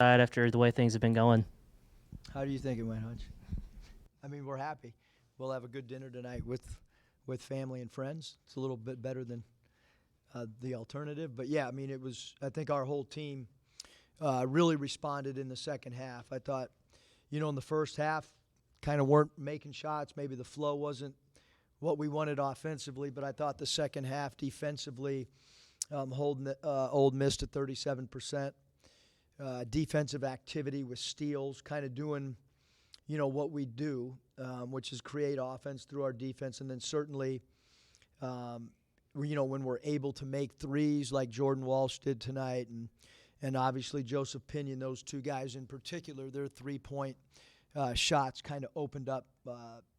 after the way things have been going? How do you think it went, Hutch? I mean, we're happy. We'll have a good dinner tonight with family and friends. It's a little bit better than the alternative. But, yeah, I mean, I think our whole team really responded in the second half. I thought, in the first half, kind of weren't making shots. Maybe the flow wasn't what we wanted offensively, but I thought the second half defensively, holding Ole Miss to 37%. Defensive activity with steals, kind of doing, what we do, which is create offense through our defense. And then certainly, when we're able to make threes like Jordan Walsh did tonight and obviously Joseph Pinion, those two guys in particular, their three-point shots kind of opened up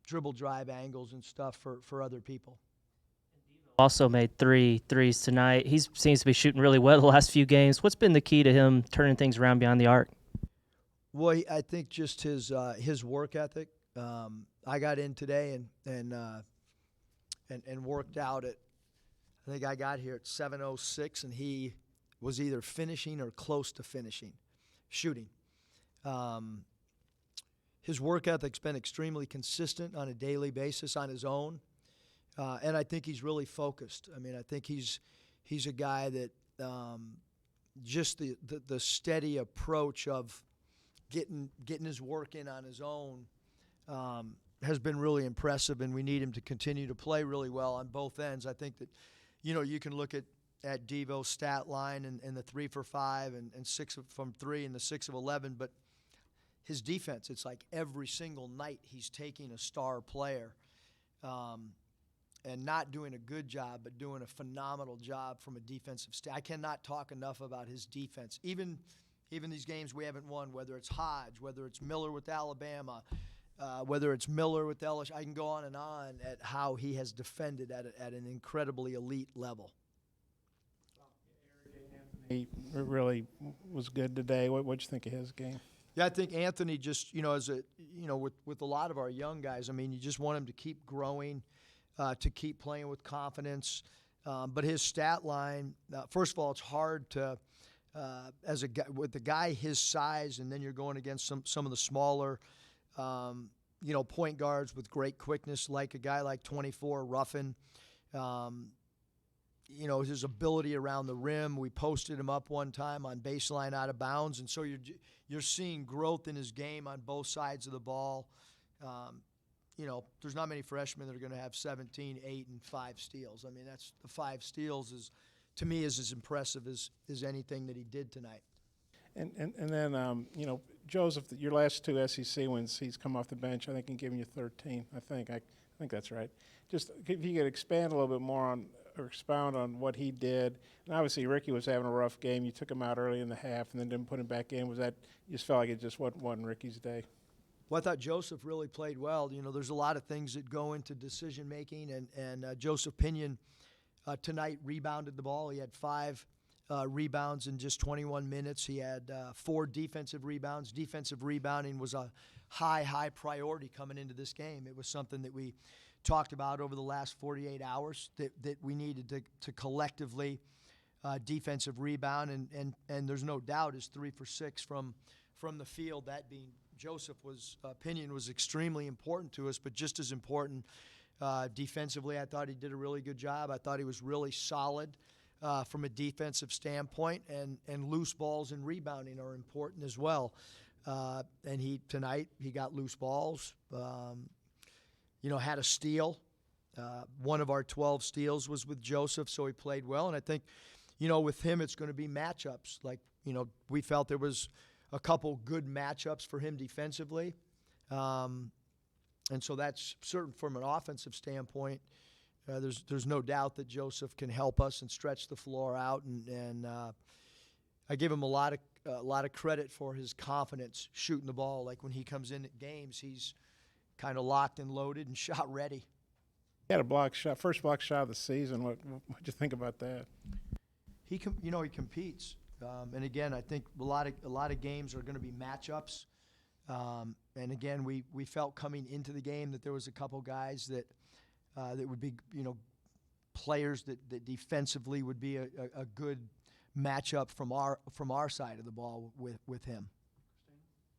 dribble drive angles and stuff for other people. Also made 3 threes tonight. He seems to be shooting really well the last few games. What's been the key to him turning things around beyond the arc? Well, I think just his work ethic. I got in today and worked out at. I think I got here at 7:06, and he was either finishing or close to finishing, shooting. His work ethic's been extremely consistent on a daily basis on his own. And I think he's really focused. I mean, I think he's a guy that just the steady approach of getting his work in on his own has been really impressive, and we need him to continue to play really well on both ends. I think that, you can look at Devo's stat line and the 3 for 5 and 6 from 3 and the 6 of 11, but his defense, it's like every single night he's taking a star player. And not doing a good job, but doing a phenomenal job from a defensive I cannot talk enough about his defense. Even these games we haven't won, whether it's Hodge, whether it's Miller with Alabama, whether it's Miller with LSU, I can go on and on at how he has defended at an incredibly elite level. He really was good today. What'd you think of his game? Yeah, I think Anthony just, with a lot of our young guys, I mean, you just want him to keep growing. To keep playing with confidence. But his stat line, first of all, it's hard to, as a guy, with a guy his size, and then you're going against some of the smaller, point guards with great quickness, like a guy like 24, Ruffin. His ability around the rim. We posted him up one time on baseline out of bounds, and so you're seeing growth in his game on both sides of the ball. There's not many freshmen that are going to have 17, 8, and 5 steals. I mean, that's the 5 steals to me, is as impressive as anything that he did tonight. And then, Joseph, your last 2 SEC wins, he's come off the bench. I think he's giving you 13. I think that's right. Just if you could expand a little bit more on or expound on what he did. And obviously, Ricky was having a rough game. You took him out early in the half and then didn't put him back in. Was that you just felt like it just wasn't Ricky's day? Well, I thought Joseph really played well. There's a lot of things that go into decision-making, and Joseph Pinion tonight rebounded the ball. He had 5 rebounds in just 21 minutes. He had 4 defensive rebounds. Defensive rebounding was a high priority coming into this game. It was something that we talked about over the last 48 hours that we needed to collectively defensive rebound, and there's no doubt his 3 for 6 from the field, that being Joseph's opinion, was extremely important to us, but just as important defensively. I thought he did a really good job. I thought he was really solid from a defensive standpoint, and loose balls and rebounding are important as well. And tonight he got loose balls, had a steal. One of our 12 steals was with Joseph, so he played well. And I think, with him it's going to be matchups. Like, we felt there was a couple good matchups for him defensively. And so that's certain from an offensive standpoint. There's no doubt that Joseph can help us and stretch the floor out. And I give him a lot of credit for his confidence shooting the ball. Like when he comes in at games, he's kind of locked and loaded and shot ready. He had a block shot, first block shot of the season. What'd you think about that? He competes. And again, I think a lot of games are going to be matchups. And again, we felt coming into the game that there was a couple guys that would be, players that defensively would be a good matchup from our side of the ball with him.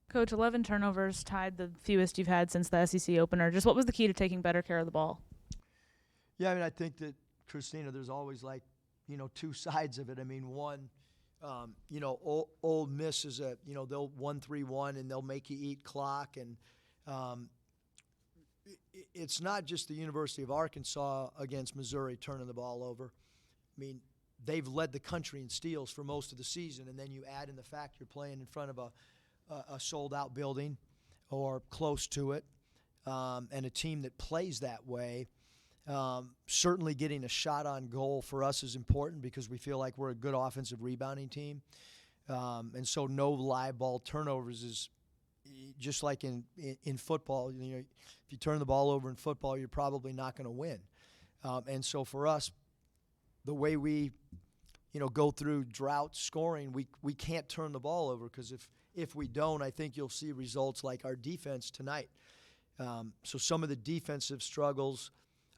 Coach, 11 turnovers, tied the fewest you've had since the SEC opener. Just what was the key to taking better care of the ball? Yeah, I mean, I think that, Christina, there's always two sides of it. I mean, one, Ole Miss is they'll 1-3-1 and they'll make you eat clock. And it's not just the University of Arkansas against Missouri turning the ball over. I mean, they've led the country in steals for most of the season, and then you add in the fact you're playing in front of a sold-out building or close to it, and a team that plays that way. Certainly getting a shot on goal for us is important because we feel like we're a good offensive rebounding team. And so no live ball turnovers is just like in football. If you turn the ball over in football, you're probably not going to win. And so for us, the way we go through drought scoring, we can't turn the ball over because if we don't, I think you'll see results like our defense tonight. So some of the defensive struggles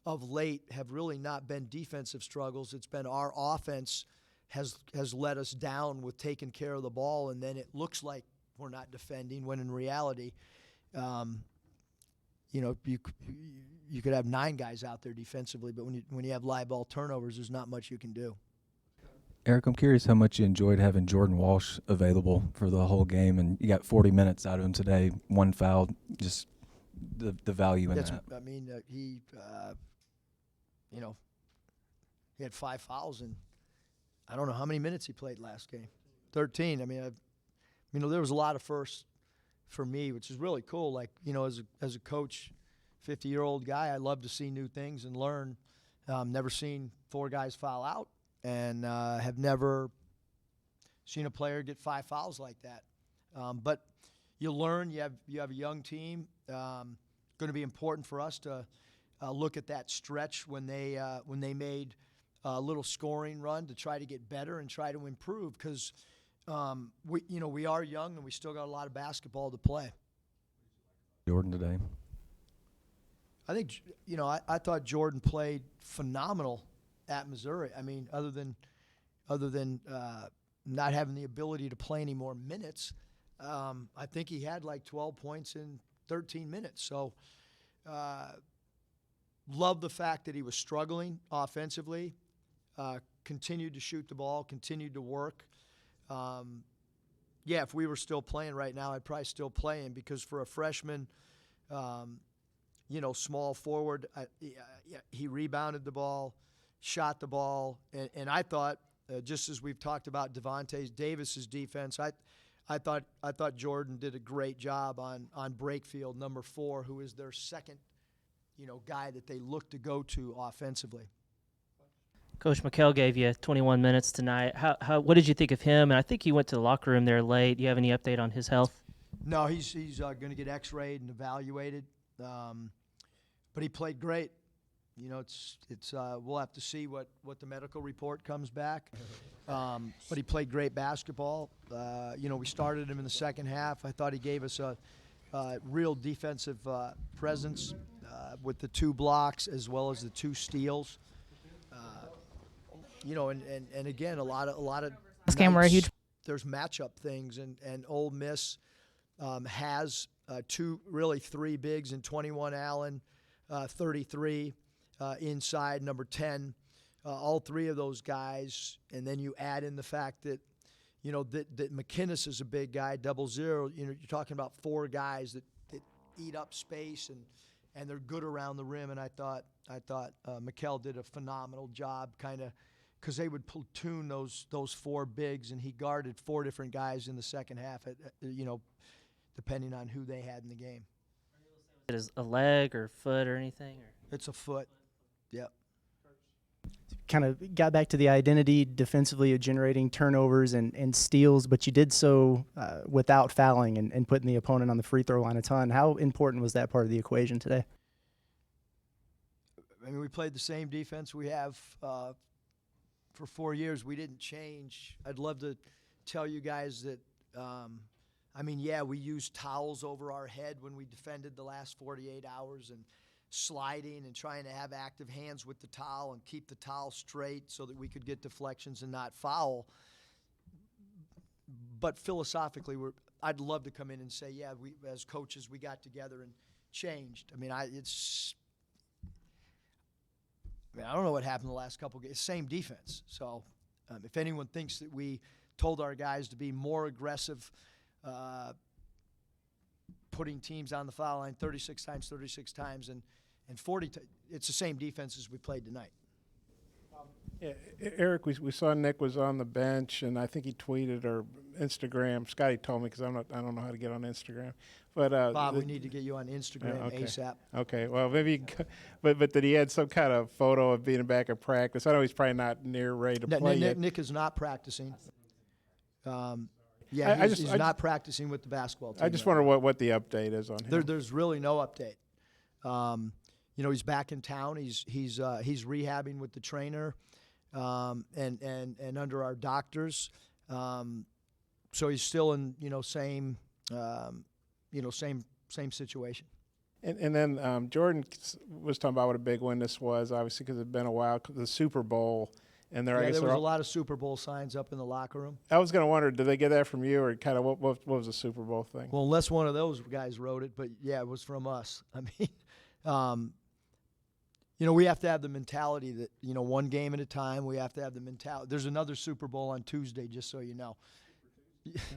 of late have really not been defensive struggles. It's been our offense has let us down with taking care of the ball, and then it looks like we're not defending when in reality, you could have 9 guys out there defensively, but when you have live ball turnovers, there's not much you can do. Eric, I'm curious how much you enjoyed having Jordan Walsh available for the whole game, and you got 40 minutes out of him today, 1 foul, just the value in that. I mean, he had 5 fouls, and I don't know how many minutes he played last game. 13. I mean, there was a lot of firsts for me, which is really cool. Like, as a coach, 50-year-old guy, I love to see new things and learn. Never seen 4 guys foul out, and have never seen a player get 5 fouls like that. But you learn. You have a young team. Going to be important for us to look at that stretch when they made a little scoring run to try to get better and try to improve because we are young and we still got a lot of basketball to play. Jordan today. I think I thought Jordan played phenomenal at Missouri. I mean, other than not having the ability to play any more minutes, I think he had like 12 points in 13 minutes. So, love the fact that he was struggling offensively, continued to shoot the ball, continued to work. If we were still playing right now, I'd probably still play him because for a freshman, small forward, he rebounded the ball, shot the ball, and I thought, just as we've talked about Devontae Davis's defense, I thought Jordan did a great job on Brakefield, number 4, who is their second, guy that they look to go to offensively. Coach Mikhail gave you 21 minutes tonight. What did you think of him? And I think he went to the locker room there late. Do you have any update on his health? No, he's going to get X-rayed and evaluated, but he played great. It's we'll have to see what the medical report comes back. But he played great basketball. We started him in the second half. I thought he gave us a real defensive presence with the 2 blocks as well as the 2 steals. And again, a lot of This game were a huge. There's matchup things, and Ole Miss has 3 bigs in 21 Allen, 33 inside number 10. All 3 of those guys, and then you add in the fact that that McInnes is a big guy, 0-0. You're talking about 4 guys that eat up space and they're good around the rim. And I thought Mikhail did a phenomenal job, kind of, because they would platoon those 4 bigs, and he guarded 4 different guys in the second half. Depending on who they had in the game. It is a leg or foot or anything? Or? It's a foot. Yep. Kind of got back to the identity defensively of generating turnovers and steals, but you did so without fouling and putting the opponent on the free throw line a ton. How important was that part of the equation today? I mean, we played the same defense we have for 4 years. We didn't change. I'd love to tell you guys that, we used towels over our head when we defended the last 48 hours and sliding and trying to have active hands with the towel and keep the towel straight so that we could get deflections and not foul. but philosophically, I'd love to come in and say, yeah, we as coaches we got together and changed. I mean, I don't know what happened the last couple of games. Same defense. So if anyone thinks that we told our guys to be more aggressive, putting teams on the foul line 36 times, and 40 it's the same defense as we played tonight. Yeah, Eric, we saw Nick was on the bench, and I think he tweeted or Instagram. Scotty told me because I don't know how to get on Instagram. But Bob, we need to get you on Instagram ASAP. Okay, well maybe, but that he had some kind of photo of being back at practice. I know he's probably not near ready to play yet. Nick is not practicing. He's not practicing with the basketball team. I just wonder what the update is on him. There's really no update. He's back in town. He's rehabbing with the trainer, and under our doctors. So he's still in same situation. And then Jordan was talking about what a big win this was, obviously because it's been a while. The Super Bowl, and there was a lot of Super Bowl signs up in the locker room. I was going to wonder, did they get that from you, or kind of what was the Super Bowl thing? Well, unless one of those guys wrote it, but yeah, it was from us. I mean, we have to have the mentality that one game at a time. We have to have the mentality. There's another Super Bowl on Tuesday, just so you know.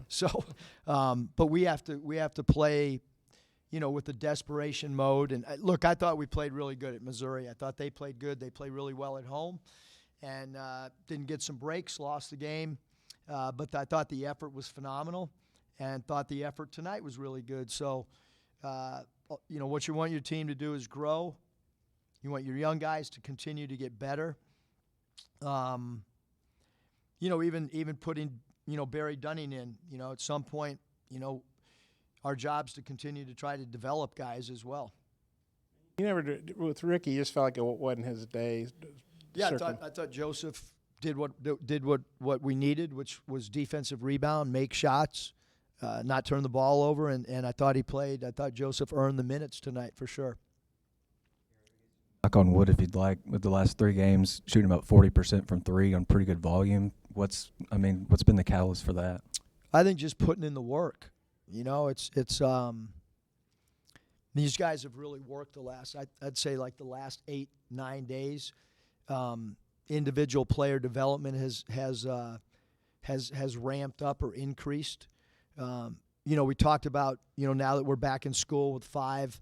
So, but we have to play, with the desperation mode. And look, I thought we played really good at Missouri. I thought they played good. They play really well at home, and didn't get some breaks, lost the game. But I thought the effort was phenomenal, and thought the effort tonight was really good. So, what you want your team to do is grow. You want your young guys to continue to get better. Even putting Barry Dunning in, at some point, our job's to continue to try to develop guys as well. You never did, with Ricky, you just felt like it wasn't his day. Yeah, I thought Joseph did what we needed, which was defensive rebound, make shots, not turn the ball over, and I thought I thought Joseph earned the minutes tonight for sure. Knock on wood, if you'd like, with the last 3 games, shooting about 40% from 3 on pretty good volume. What's been the catalyst for that? I think just putting in the work. These guys have really worked I'd say like the last 8-9 days. Individual player development has ramped up or increased. We talked about now that we're back in school with 5.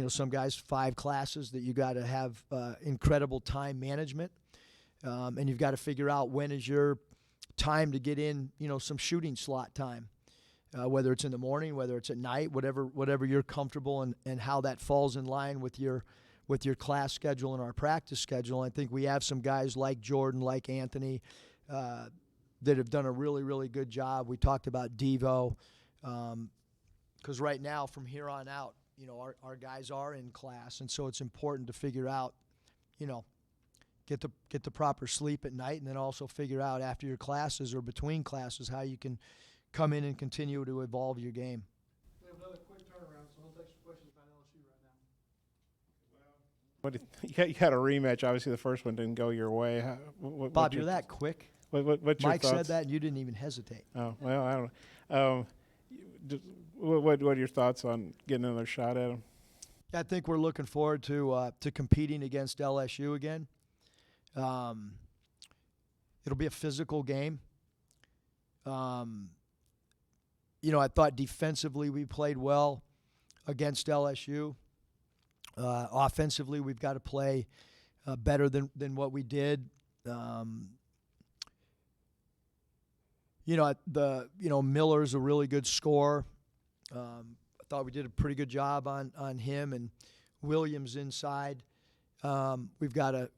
Some guys 5 classes that you got to have incredible time management, and you've got to figure out when is your time to get in, some shooting slot time, whether it's in the morning, whether it's at night, whatever you're comfortable, and how that falls in line with your class schedule and our practice schedule. I think we have some guys like Jordan, like Anthony, that have done a really, really good job. We talked about Devo, because right now from here on out, our guys are in class, and so it's important to figure out, get the proper sleep at night, and then also figure out after your classes or between classes how you can come in and continue to evolve your game. We have another quick turnaround, so we'll take some questions about LSU right now. You had a rematch. Obviously, the first one didn't go your way. Bob, you're that quick. What's your Mike thoughts? said that, and you didn't even hesitate. Oh, well, I don't know. What are your thoughts on getting another shot at him? I think we're looking forward to competing against LSU again. It'll be a physical game. I thought defensively we played well against LSU. Offensively, we've got to play better than what we did. Miller's a really good scorer. I thought we did a pretty good job on him, and Williams inside. We've got to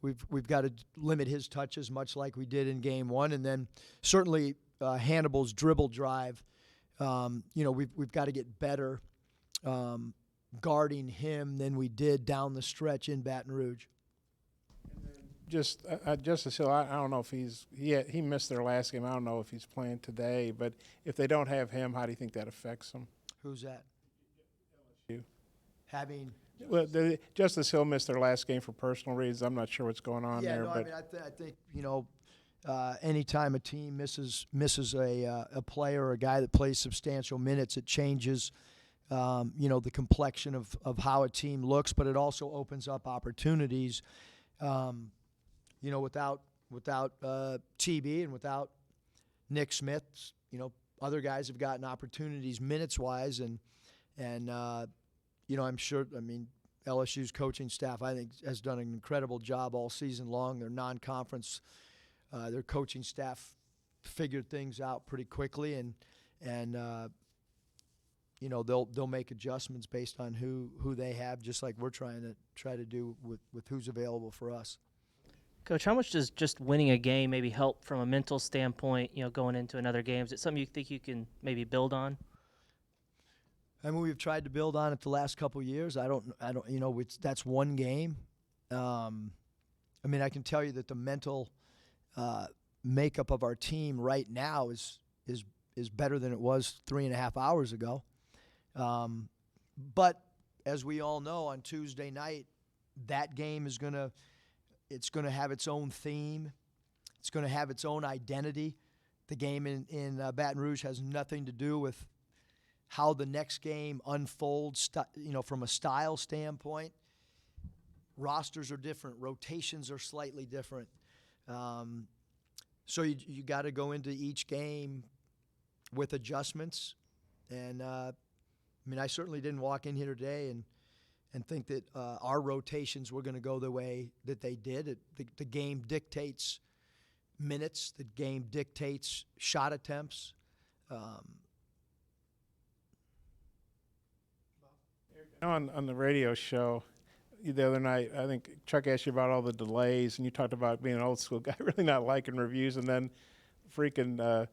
limit his touches, much like we did in game 1, and then certainly Hannibal's dribble drive. We've got to get better guarding him than we did down the stretch in Baton Rouge. Justice Hill, I don't know if he missed their last game. I don't know if he's playing today, but if they don't have him, how do you think that affects them? Who's that? You. Well, Justice Hill missed their last game for personal reasons. I'm not sure what's going on there. I think anytime a team misses a player or a guy that plays substantial minutes, it changes the complexion of how a team looks, but it also opens up opportunities. Without TB and without Nick Smith, other guys have gotten opportunities minutes wise, and I'm sure. I mean, LSU's coaching staff, I think, has done an incredible job all season long. Their non-conference, their coaching staff figured things out pretty quickly, and they'll make adjustments based on who they have, just like we're trying to do with who's available for us. Coach, how much does just winning a game maybe help from a mental standpoint, going into another game? Is it something you think you can maybe build on? I mean, we've tried to build on it the last couple of years. I don't, that's one game. I mean, I can tell you that the mental makeup of our team right now is better than it was 3.5 hours ago. But as we all know, on Tuesday night, that game is going to have its own theme. It's going to have its own identity. The game in Baton Rouge has nothing to do with how the next game unfolds, from a style standpoint. Rosters are different. Rotations are slightly different. So you got to go into each game with adjustments. And, I certainly didn't walk in here today and think that our rotations were going to go the way that they did. The game dictates minutes. The game dictates shot attempts. On the radio show the other night, I think Chuck asked you about all the delays, and you talked about being an old school guy, really not liking reviews, and then freaking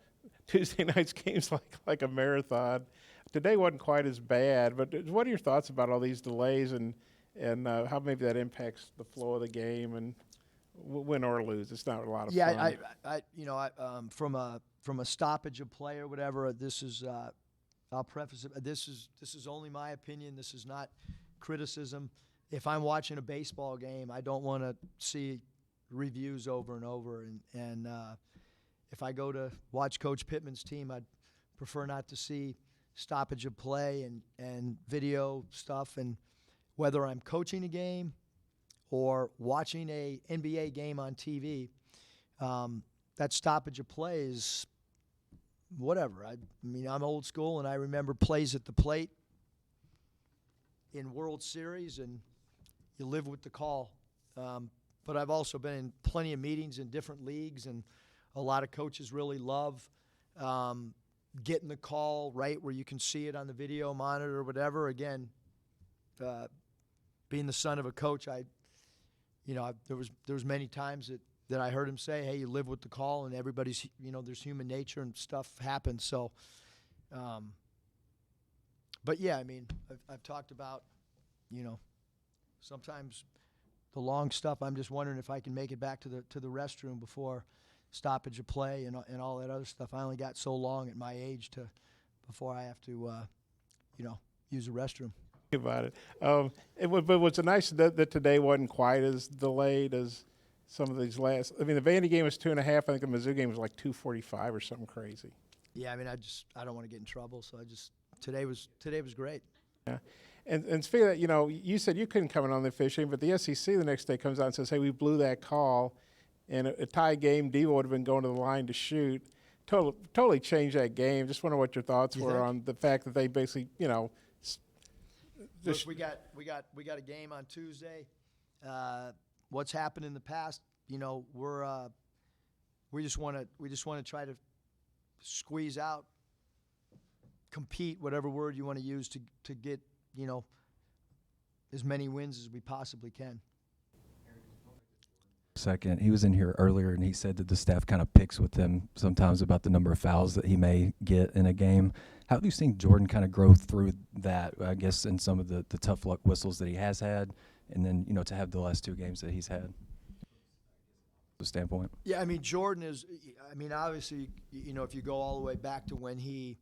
Tuesday night's games like a marathon. Today wasn't quite as bad, but what are your thoughts about all these delays and how maybe that impacts the flow of the game and win or lose? It's not a lot of fun. Yeah, from a stoppage of play or whatever, this is. I'll preface it. This is only my opinion. This is not criticism. If I'm watching a baseball game, I don't want to see reviews over and over. And if I go to watch Coach Pittman's team, I'd prefer not to see stoppage of play and video stuff. And whether I'm coaching a game or watching a NBA game on TV, that stoppage of play is whatever. I mean, I'm old school, and I remember plays at the plate in World Series, and you live with the call. But I've also been in plenty of meetings in different leagues, and a lot of coaches really love getting the call right where you can see it on the video monitor or whatever. Again, being the son of a coach, there was many times that I heard him say, hey, you live with the call, and everybody's, there's human nature and stuff happens. So, but yeah, I mean, I've talked about, sometimes the long stuff. I'm just wondering if I can make it back to the restroom before stoppage of play and all that other stuff. I only got so long at my age before I have to, use the restroom. About it. But what's nice that today wasn't quite as delayed as some of these last. I mean, the Vandy game was 2.5. I think the Mizzou game was like 2:45 or something crazy. Yeah, I mean, I don't want to get in trouble, so today was great. Yeah, and speaking of that, you said you couldn't come in on the officiating, but the SEC the next day comes out and says, hey, we blew that call, and a tie game, Devo would have been going to the line to shoot. Totally changed that game. Just wonder what your thoughts were on the fact that they basically, Look, we got a game on Tuesday. What's happened in the past, we just want to try to squeeze out, compete, whatever word you want to use to get, as many wins as we possibly can. Second, he was in here earlier, and he said that the staff kind of picks with him sometimes about the number of fouls that he may get in a game. How have you seen Jordan kind of grow through that, I guess, in some of the tough luck whistles that he has had, and then, to have the last two games that he's had? The standpoint. Yeah, I mean, Jordan is, obviously, if you go all the way back to when he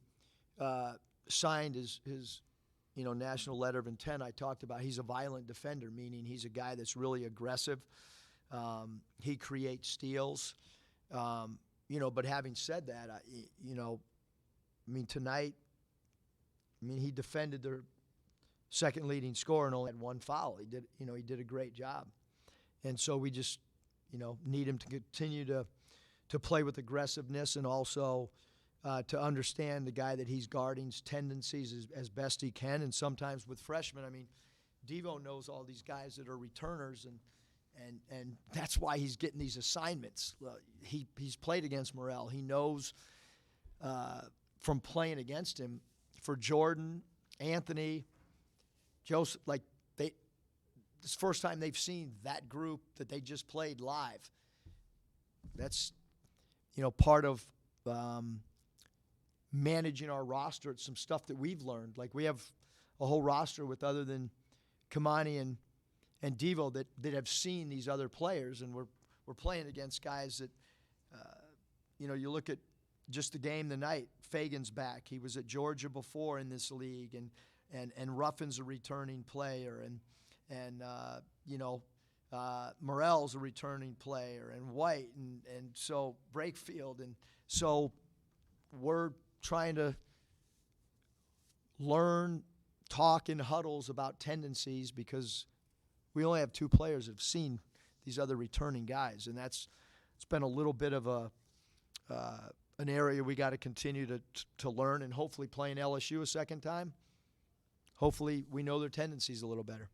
signed his national letter of intent, I talked about he's a violent defender, meaning he's a guy that's really aggressive. He creates steals. But having said that, tonight, he defended their second leading scorer and only had one foul. He did a great job. And so we just, need him to continue to play with aggressiveness and also to understand the guy that he's guarding's tendencies as best he can. And sometimes with freshmen, Devo knows all these guys that are returners, and that's why he's getting these assignments. He's played against Morrell. He knows from playing against him. For Jordan, Anthony, Joseph, this is the first time they've seen that group that they just played live. That's part of managing our roster. It's some stuff that we've learned. Like, we have a whole roster with other than Kamani and Devo that have seen these other players, and we're playing against guys that you look at just the game tonight. Fagan's back. He was at Georgia before in this league, and Ruffin's a returning player, and Morrell's a returning player, and White, and so Brakefield, and so we're trying to learn, talk in huddles about tendencies, because we only have two players that have seen these other returning guys, and it's been a little bit of an area we got to continue to learn, and hopefully playing LSU a second time, hopefully we know their tendencies a little better.